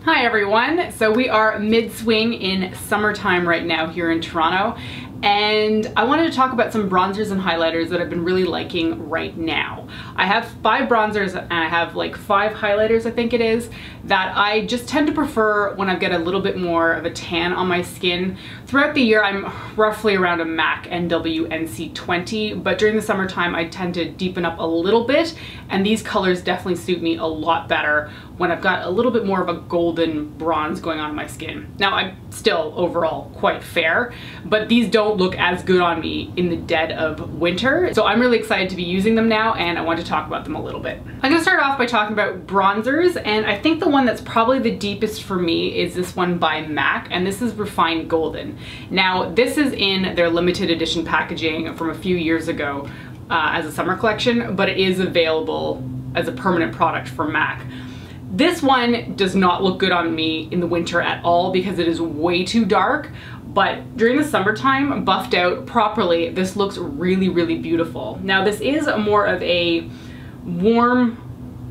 Hi everyone! So we are mid-swing in summertime right now here in Toronto, and I wanted to talk about some bronzers and highlighters that I've been really liking right now. I have 5 bronzers and I have like 5 highlighters, I think it is, that I just tend to prefer when I get a little bit more of a tan on my skin. Throughout the year I'm roughly around a MAC NC20, but during the summertime I tend to deepen up a little bit, and these colors definitely suit me a lot better when I've got a little bit more of a golden bronze going on my skin. Now I'm still overall quite fair, but these don't look as good on me in the dead of winter. So I'm really excited to be using them now, and I want to talk about them a little bit. I'm gonna start off by talking about bronzers, and I think the one that's probably the deepest for me is this one by MAC, and this is Refined Golden. Now this is in their limited edition packaging from a few years ago as a summer collection, but it is available as a permanent product for MAC. This one does not look good on me in the winter at all because it is way too dark, but during the summertime, buffed out properly, this looks really, really beautiful. Now this is more of a warm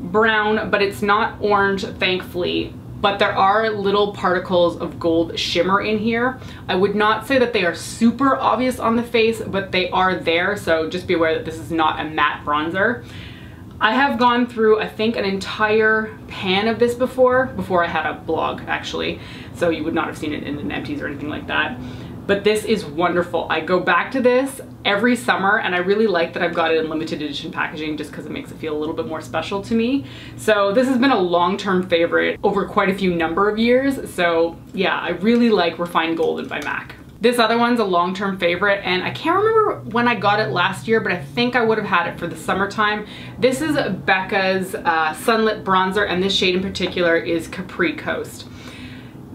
brown, but it's not orange, thankfully, but there are little particles of gold shimmer in here. I would not say that they are super obvious on the face, but they are there, so just be aware that this is not a matte bronzer. I have gone through, I think, an entire pan of this before I had a blog actually, so you would not have seen it in an empties or anything like that. But this is wonderful. I go back to this every summer, and I really like that I've got it in limited edition packaging just because it makes it feel a little bit more special to me. So this has been a long-term favorite over quite a few number of years. So yeah, I really like Refined Golden by MAC. This other one's a long-term favorite, and I can't remember when I got it last year, but I think I would have had it for the summertime. This is Becca's Sunlit Bronzer, and this shade in particular is Capri Coast.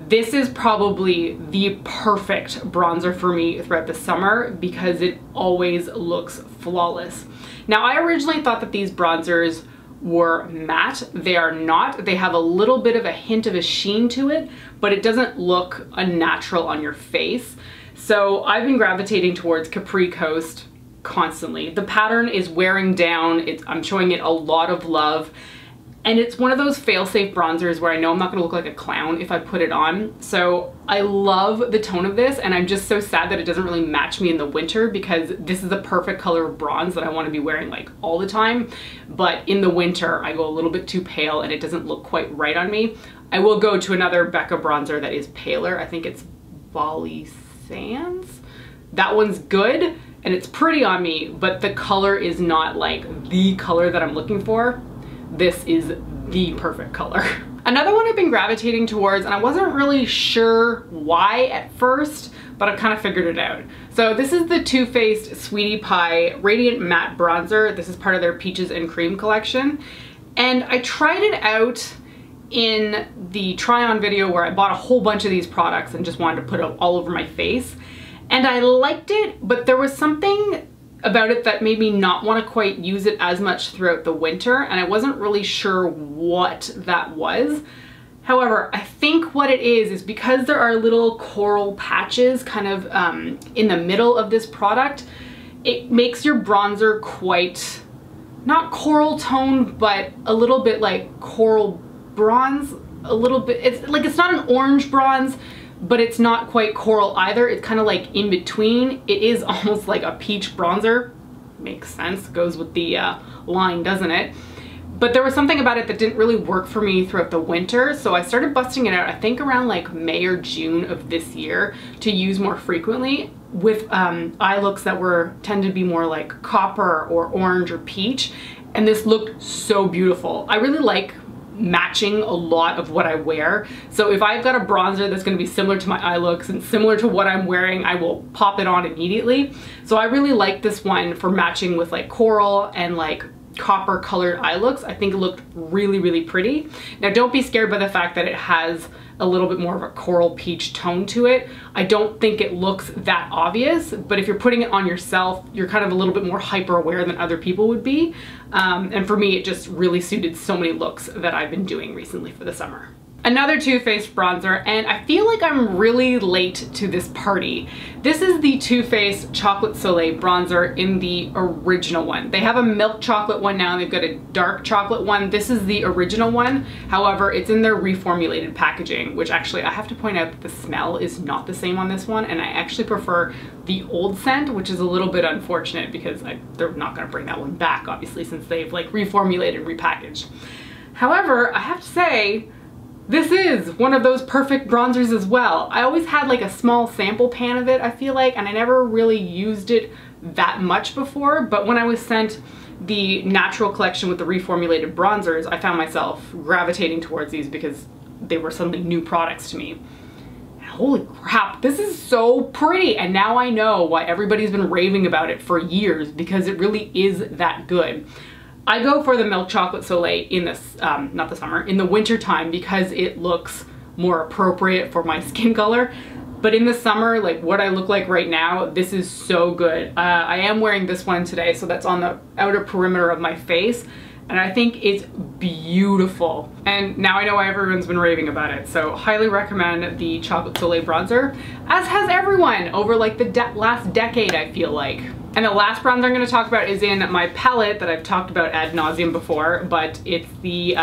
This is probably the perfect bronzer for me throughout the summer because it always looks flawless. Now, I originally thought that these bronzers were matte. They are not. They have a little bit of a hint of a sheen to it, but it doesn't look unnatural on your face. So I've been gravitating towards Capri Coast constantly. The pattern is wearing down. I'm showing it a lot of love. And it's one of those fail-safe bronzers where I know I'm not gonna look like a clown if I put it on. So I love the tone of this, and I'm just so sad that it doesn't really match me in the winter because this is the perfect color of bronze that I wanna be wearing like all the time. But in the winter, I go a little bit too pale and it doesn't look quite right on me. I will go to another Becca bronzer that is paler. I think it's Bali Sands. That one's good and it's pretty on me, but the color is not like the color that I'm looking for. This is the perfect color. Another one I've been gravitating towards, and I wasn't really sure why at first, but I kind of figured it out. So this is the Too Faced Sweetie Pie Radiant Matte Bronzer. This is part of their Peaches and Cream collection. And I tried it out in the try-on video where I bought a whole bunch of these products and just wanted to put it all over my face. And I liked it, but there was something about it that made me not want to quite use it as much throughout the winter, and I wasn't really sure what that was. However, I think what it is because there are little coral patches kind of in the middle of this product, it makes your bronzer quite, not coral tone, but a little bit like coral bronze, a little bit. It's like, it's not an orange bronze, but it's not quite coral either. It's kind of like in between. It is almost like a peach bronzer. Makes sense, goes with the line, doesn't it? But there was something about it that didn't really work for me throughout the winter, so I started busting it out, I think around like May or June of this year, to use more frequently with eye looks that tend to be more like copper or orange or peach, and this looked so beautiful. I really like matching a lot of what I wear. So if I've got a bronzer that's going to be similar to my eye looks and similar to what I'm wearing, I will pop it on immediately. So I really like this one for matching with like coral and like copper colored eye looks. I think it looked really, really pretty. Now don't be scared by the fact that it has a little bit more of a coral peach tone to it. I don't think it looks that obvious, but if you're putting it on yourself, you're kind of a little bit more hyper aware than other people would be. And for me, it just really suited so many looks that I've been doing recently for the summer. Another Too Faced bronzer, and I feel like I'm really late to this party. This is the Too Faced Chocolate Soleil bronzer in the original one. They have a milk chocolate one now, and they've got a dark chocolate one. This is the original one. However, it's in their reformulated packaging, which actually I have to point out that the smell is not the same on this one, and I actually prefer the old scent, which is a little bit unfortunate because they're not gonna bring that one back, obviously, since they've like reformulated, repackaged. However, I have to say, this is one of those perfect bronzers as well. I always had like a small sample pan of it, I feel like, and I never really used it that much before, but when I was sent the natural collection with the reformulated bronzers, I found myself gravitating towards these because they were suddenly new products to me. Holy crap, this is so pretty, and now I know why everybody's been raving about it for years, because it really is that good. I go for the Milk Chocolate Soleil in this, not the summer, in the winter time, because it looks more appropriate for my skin color. But in the summer, like what I look like right now, this is so good. I am wearing this one today, so that's on the outer perimeter of my face, and I think it's beautiful. And now I know why everyone's been raving about it, so highly recommend the Chocolate Soleil bronzer, as has everyone over like the last decade, I feel like. And the last bronzer I'm going to talk about is in my palette that I've talked about ad nauseum before, but it's the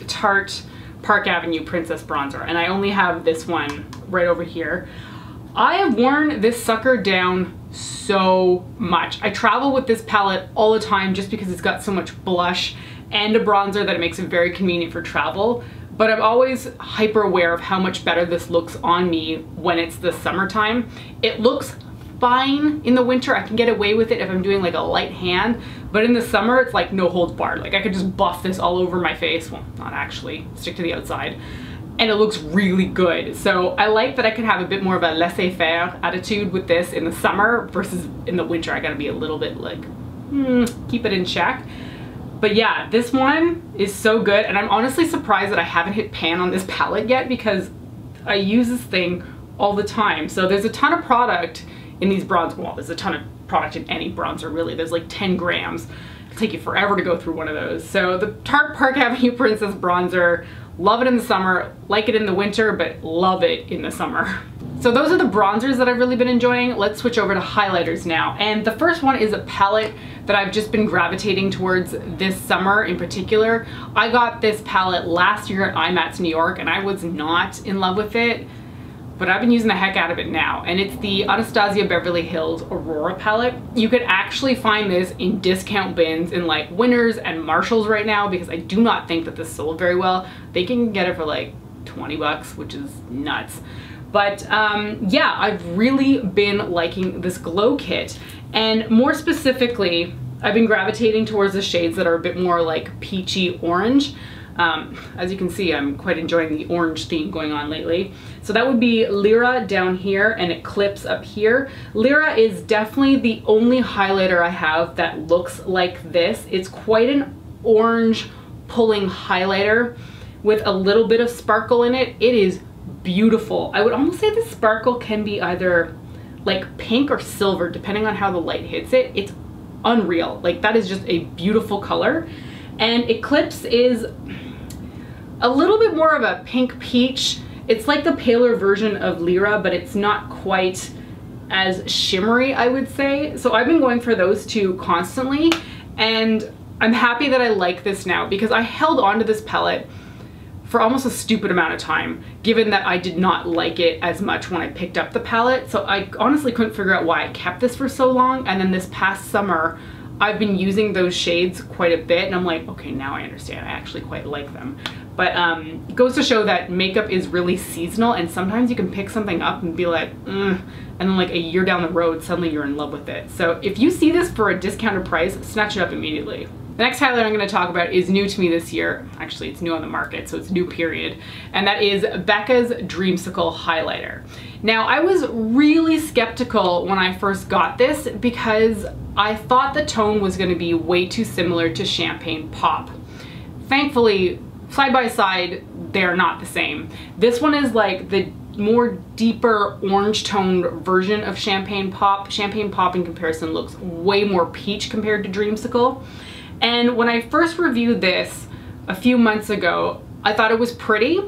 Tarte Park Avenue Princess Bronzer, and I only have this one right over here. I have worn this sucker down so much. I travel with this palette all the time just because it's got so much blush and a bronzer that it makes it very convenient for travel, but I'm always hyper aware of how much better this looks on me when it's the summertime. It looks fine in the winter. I can get away with it if I'm doing like a light hand, but in the summer it's like no holds barred. Like I could just buff this all over my face. Well, not actually, stick to the outside. And it looks really good. So I like that I can have a bit more of a laissez-faire attitude with this in the summer versus in the winter. I gotta be a little bit like, keep it in check. But yeah, this one is so good, and I'm honestly surprised that I haven't hit pan on this palette yet, because I use this thing all the time. So there's a ton of product in these bronzer, well, there's a ton of product in any bronzer really. There's like 10 grams. It'll take you forever to go through one of those. So the Tarte Park Avenue Princess Bronzer, love it in the summer, like it in the winter, but love it in the summer. So those are the bronzers that I've really been enjoying. Let's switch over to highlighters now. And the first one is a palette that I've just been gravitating towards this summer in particular. I got this palette last year at IMATS New York, and I was not in love with it, but I've been using the heck out of it now, and it's the Anastasia Beverly Hills Aurora palette. You could actually find this in discount bins in like Winners and Marshalls right now, because I do not think that this sold very well. They can get it for like 20 bucks, which is nuts. But yeah, I've really been liking this glow kit, and more specifically, I've been gravitating towards the shades that are a bit more like peachy orange. As you can see, I'm quite enjoying the orange theme going on lately. So that would be Lyra down here, and it clips up here. Lyra is definitely the only highlighter I have that looks like this. It's quite an orange pulling highlighter with a little bit of sparkle in it. It is beautiful. I would almost say the sparkle can be either like pink or silver, depending on how the light hits it. It's unreal. Like, that is just a beautiful color. And Eclipse is a little bit more of a pink peach. It's like the paler version of Lyra, but it's not quite as shimmery, I would say. So I've been going for those two constantly, and I'm happy that I like this now, because I held on to this palette for almost a stupid amount of time, given that I did not like it as much when I picked up the palette. So I honestly couldn't figure out why I kept this for so long, and then this past summer I've been using those shades quite a bit, and I'm like, okay, now I understand. I actually quite like them. But it goes to show that makeup is really seasonal, and sometimes you can pick something up and be like, and then like a year down the road, suddenly you're in love with it. So if you see this for a discounted price, snatch it up immediately. The next highlighter I'm going to talk about is new to me this year. Actually, it's new on the market, so it's new period. And that is Becca's Dreamsicle Highlighter. Now, I was really skeptical when I first got this, because I thought the tone was going to be way too similar to Champagne Pop. Thankfully, side by side, they're not the same. This one is like the more deeper orange toned version of Champagne Pop. Champagne Pop in comparison looks way more peach compared to Dreamsicle. And when I first reviewed this a few months ago, I thought it was pretty,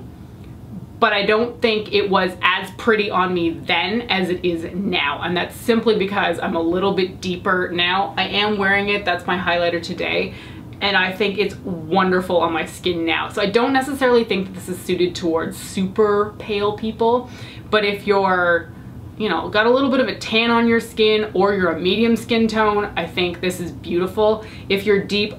but I don't think it was as pretty on me then as it is now. And that's simply because I'm a little bit deeper now. I am wearing it, that's my highlighter today, and I think it's wonderful on my skin now. So I don't necessarily think that this is suited towards super pale people, but if you're, you know, got a little bit of a tan on your skin or you're a medium skin tone, I think this is beautiful. If you're deep,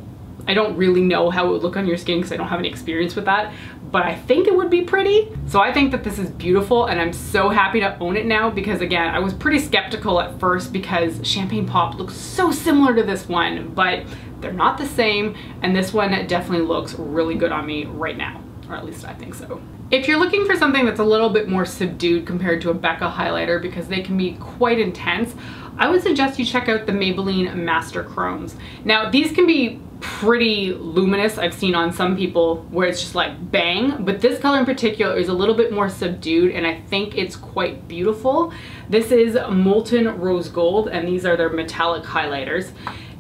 I don't really know how it would look on your skin because I don't have any experience with that, but I think it would be pretty. So I think that this is beautiful, and I'm so happy to own it now because, again, I was pretty skeptical at first because Champagne Pop looks so similar to this one, but they're not the same, and this one definitely looks really good on me right now, or at least I think so. If you're looking for something that's a little bit more subdued compared to a Becca highlighter, because they can be quite intense, I would suggest you check out the Maybelline Master Chromes. Now, these can be pretty luminous. I've seen on some people where it's just like bang, but this color in particular is a little bit more subdued, and I think it's quite beautiful. This is Molten Rose Gold, and these are their metallic highlighters.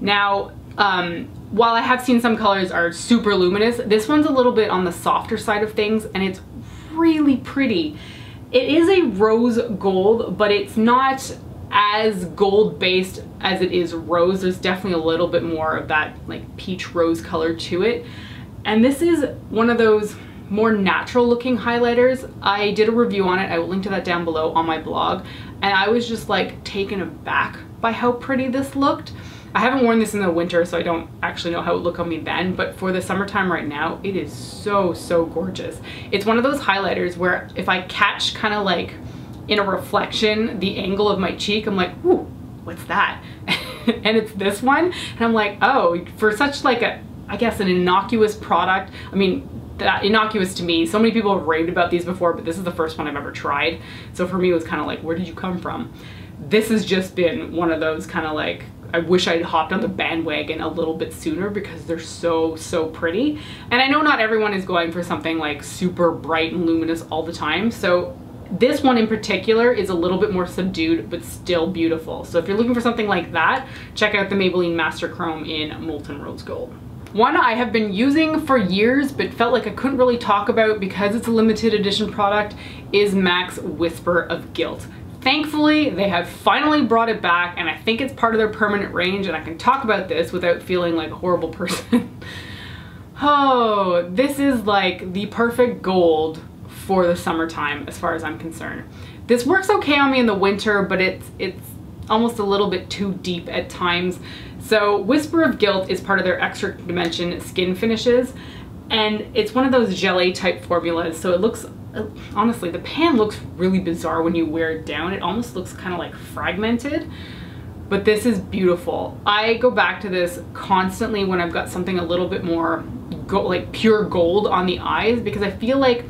Now, while I have seen some colors are super luminous, this one's a little bit on the softer side of things, and it's really pretty. It is a rose gold, but it's not as gold based as it is rose. There's definitely a little bit more of that like peach rose color to it. And this is one of those more natural looking highlighters. I did a review on it. I will link to that down below on my blog. And I was just like taken aback by how pretty this looked. I haven't worn this in the winter, so I don't actually know how it would look on me then, but for the summertime right now, it is so, so gorgeous. It's one of those highlighters where if I catch kind of like in a reflection the angle of my cheek, I'm like, ooh, what's that? And it's this one, and I'm like, oh, for such like a, I guess, an innocuous product. I mean, that innocuous to me. So many people have raved about these before, but this is the first one I've ever tried. So for me, it was kind of like, where did you come from? This has just been one of those kind of like, I wish I'd hopped on the bandwagon a little bit sooner because they're so, so pretty. And I know not everyone is going for something like super bright and luminous all the time. So this one in particular is a little bit more subdued, but still beautiful. So if you're looking for something like that, check out the Maybelline Master Chrome in Molten Rose Gold. One I have been using for years but felt like I couldn't really talk about because it's a limited edition product is MAC's Whisper of Guilt. Thankfully, they have finally brought it back, and I think it's part of their permanent range, and I can talk about this without feeling like a horrible person. Oh, this is like the perfect gold for the summertime as far as I'm concerned. This works okay on me in the winter, but it's almost a little bit too deep at times. So Whisper of Guilt is part of their Extra Dimension skin finishes, and it's one of those gelée type formulas, so it looks, honestly, the pan looks really bizarre when you wear it down. It almost looks kind of like fragmented, but this is beautiful. I go back to this constantly when I've got something a little bit more like pure gold on the eyes, because I feel like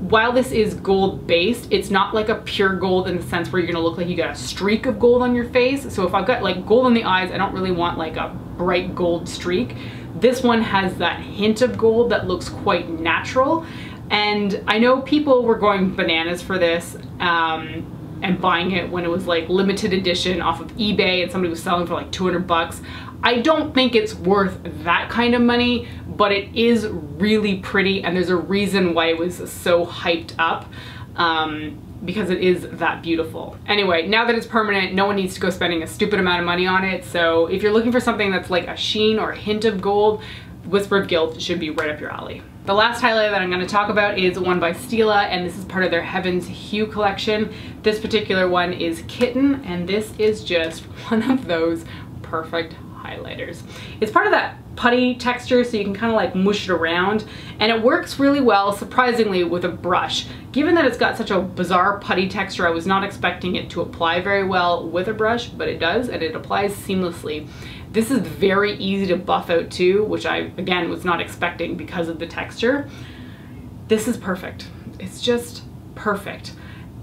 while this is gold based, it's not like a pure gold in the sense where you're gonna look like you got a streak of gold on your face. So if I've got like gold on the eyes, I don't really want like a bright gold streak. This one has that hint of gold that looks quite natural. And I know people were going bananas for this and buying it when it was like limited edition off of eBay and somebody was selling for like 200 bucks. I don't think it's worth that kind of money, but it is really pretty, and there's a reason why it was so hyped up, because it is that beautiful. Anyway, now that it's permanent, no one needs to go spending a stupid amount of money on it. So if you're looking for something that's like a sheen or a hint of gold, Whisper of Guilt should be right up your alley. The last highlighter that I'm going to talk about is one by Stila, and this is part of their Heaven's Hue collection. This particular one is Kitten, and this is just one of those perfect highlighters. It's part of that putty texture, so you can kind of like mush it around, and it works really well, surprisingly, with a brush. Given that it's got such a bizarre putty texture, I was not expecting it to apply very well with a brush, but it does, and it applies seamlessly. This is very easy to buff out too, which I, again, was not expecting because of the texture. This is perfect. It's just perfect.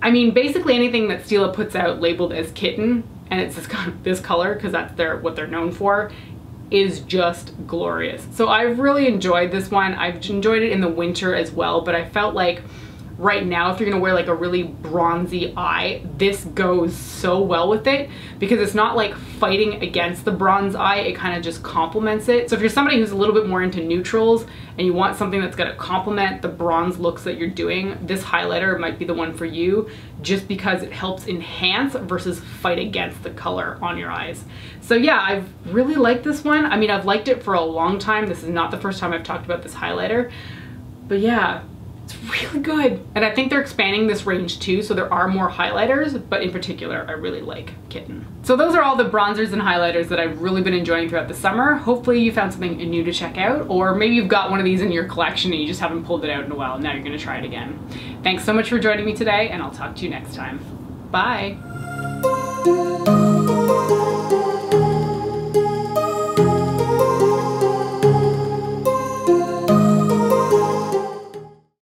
I mean, basically anything that Stila puts out labeled as Kitten, and it's this color, because that's what they're known for, is just glorious. So I've really enjoyed this one. I've enjoyed it in the winter as well, but I felt like right now, if you're gonna wear like a really bronzy eye, this goes so well with it because it's not like fighting against the bronze eye, it kind of just complements it. So if you're somebody who's a little bit more into neutrals and you want something that's gonna complement the bronze looks that you're doing, this highlighter might be the one for you, just because it helps enhance versus fight against the color on your eyes. So yeah, I've really liked this one. I mean, I've liked it for a long time. This is not the first time I've talked about this highlighter, but yeah, it's really good. And I think they're expanding this range too, so there are more highlighters, but in particular, I really like Kitten. So those are all the bronzers and highlighters that I've really been enjoying throughout the summer. Hopefully you found something new to check out, or maybe you've got one of these in your collection and you just haven't pulled it out in a while. Now you're gonna try it again. Thanks so much for joining me today, and I'll talk to you next time. Bye.